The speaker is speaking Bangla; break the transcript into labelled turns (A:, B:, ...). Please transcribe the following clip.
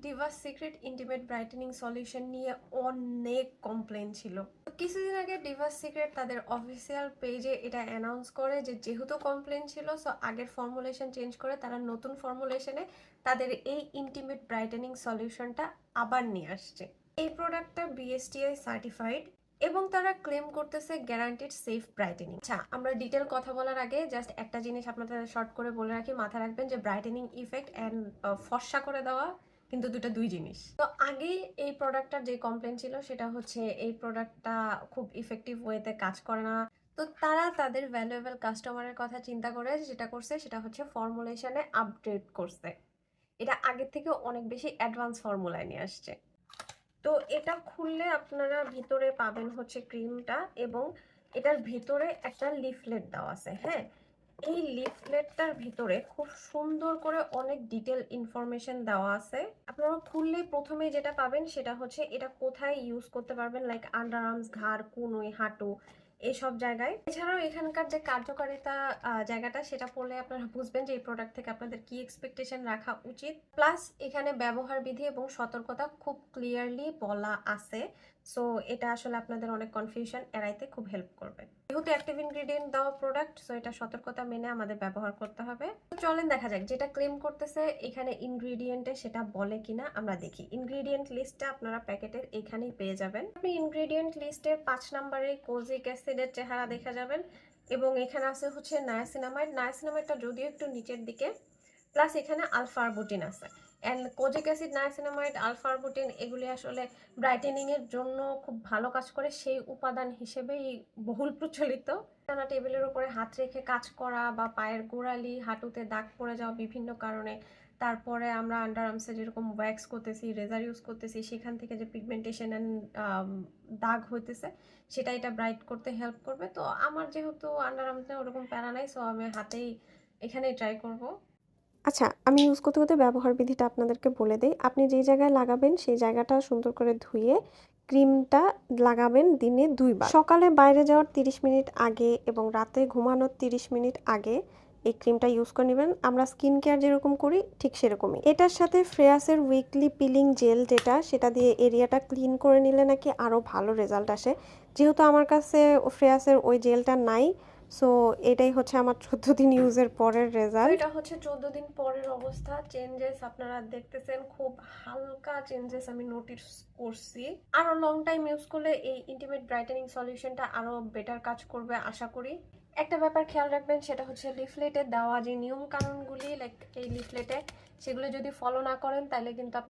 A: Divas secret intimate brightening solution নিয়ে অনেক কমপ্লেন ছিল। কিছুদিন আগে ডিভাস সিক্রেট তাদের অফিসিয়াল পেজে এটা অ্যানাউন্স করে যে যেহেতু কমপ্লেন ছিল, সো আগের ফর্মুলেশন চেঞ্জ করে তারা নতুন ফর্মুলেশনে তাদের এই ইন্টিমেট ব্রাইটেনিং সলিউশনটা আবার নিয়ে আসছে। এই প্রোডাক্টটা বিএসটিআই সার্টিফাইড এবং তারা ক্লেম করতেছে গ্যারান্টিড সেফ ব্রাইটেনিং। আচ্ছা, আমরা ডিটেল কথা বলার আগে জাস্ট একটা জিনিস আপনাদের শর্ট করে বলে রাখি, মাথায় রাখবেন যে ব্রাইটেনিং ইফেক্ট অ্যান্ড ফর্সা করে দেওয়া কিন্তু দুই জিনিস। তো আগেই এই প্রোডাক্টটার যে কমপ্লেন ছিল সেটা হচ্ছে এই প্রোডাক্টটা খুব ইফেক্টিভ ওয়েতে কাজ করে না। তো তারা তাদের ভ্যালুয়েবল কাস্টমারের কথা চিন্তা করে যেটা করছে সেটা হচ্ছে ফর্মুলেশনে আপডেট করছে। এটা আগের থেকে অনেক বেশি অ্যাডভান্স ফর্মুলায় নিয়ে আসছে। তো এটা খুললে আপনারা ভিতরে পাবেন হচ্ছে ক্রিমটা, এবং এটার ভিতরে একটা লিফলেট দেওয়া আছে। হ্যাঁ, এই লিফলেটটার ভিতরে খুব সুন্দর করে অনেক ডিটেল ইনফরমেশন দেওয়া আছে। আপনারা খুললে প্রথমে যেটা পাবেন সেটা হচ্ছে এটা কোথায় ইউজ করতে পারবেন, লাইক আন্ডার আর্মস, ঘাড়, কনুই, হাঁটু, এসব জায়গায়। এছাড়াও এখানকার যে কার্যকারিতা জায়গাটা সেটা পড়লে আপনারা বুঝবেন যে এই প্রোডাক্ট থেকে আপনাদের কি এক্সপেকটেশন রাখা উচিত। প্লাস এখানে ব্যবহার বিধি এবং সতর্কতা খুব ক্লিয়ারলি বলা আছে। সো এটা আসলে আপনাদের অনেক কনফিউশন এড়াইতে খুব হেল্প করবে। যেহেতু অ্যাক্টিভ ইনগ্রেডিয়েন্ট দেওয়া প্রোডাক্ট, সো এটা সতর্কতা মেনে আমাদের ব্যবহার করতে হবে। তো চলেন দেখা যাক যেটা ক্লেম করতেছে এখানে ইনগ্রেডিয়েন্টে সেটা বলে কিনা আমরা দেখি। ইনগ্রেডিয়েন্ট লিস্টটা আপনারা প্যাকেটের এখানেই পেয়ে যাবেন। আপনি ইনগ্রেডিয়েন্ট লিস্টের 5 নম্বরে কোজিক অ্যাসিডের চেহারা দেখা যাবেন, এবং এখানে আছে হচ্ছে নায়াসিনামাইড। নায়াসিনামাইডটা যদিও একটু নিচের দিকে, প্লাস এখানে আলফা আরবুটিন আছে। And kojic acid, niacinamide, alpha arbutin এগুলি আসলে ব্রাইটেনিং এর জন্য খুব ভালো কাজ করে, সেই উপাদান হিসেবেই বহুল প্রচলিত। টানা টেবিলের উপরে হাত রেখে কাজ করা বা পায়ের গোড়ালি, হাঁটুতে দাগ পড়ে যাওয়া বিভিন্ন কারণে, তারপরে আমরা আন্ডার আর্মসে যেরকম ওয়্যাক্স করতেছি, রেজার ইউজ করতেছি, সেখান থেকে যে পিগমেন্টেশন অ্যান্ড দাগ হইতেছে সেটা এটা ব্রাইট করতে হেল্প করবে। তো আমার যেহেতু আন্ডার আর্মসে ওরকম প্যারা নাই, সো আমি হাতেই এখানেই ট্রাই করব।
B: আচ্ছা, আমি ইউজ করতে করতে ব্যবহার বিধিটা আপনাদেরকে বলে দেই। আপনি যেই জায়গায় লাগাবেন সেই জায়গাটা সুন্দর করে ধুয়ে ক্রিমটা লাগাবেন দিনে 2 বার। সকালে বাইরে যাওয়ার 30 মিনিট আগে এবং রাতে ঘুমানোর 30 মিনিট আগে এই ক্রিমটা ইউজ করে নেবেন। আমরা স্কিন কেয়ার যেরকম করি ঠিক সেরকমই। এটার সাথে ফ্রেয়াসের উইকলি পিলিং জেল যেটা, সেটা দিয়ে এরিয়াটা ক্লিন করে নিলে নাকি আরও ভালো রেজাল্ট আসে। যেহেতু আমার কাছে ফ্রেয়াসের ওই জেলটা নাই, সো এটাই হচ্ছে আমার 14 দিন ইউজের পরের রেজাল্ট।
A: এটা হচ্ছে 14 দিন পরের অবস্থা। চেঞ্জেস আপনারা দেখতেছেন, খুব হালকা চেঞ্জেস আমি নোটিস করছি। আরো লং টাইম ইউজ করলে এই ইন্টিমেট ব্রাইটেনিং সলিউশনটা আরো বেটার কাজ করবে আশা করি। একটা ব্যাপার খেয়াল রাখবেন, সেটা হচ্ছে লিফলেটে দেওয়া যে নিয়ম কানুনগুলি, লাইক এই লিফলেটে সেগুলো যদি ফলো না করেন তাহলে কিন্তু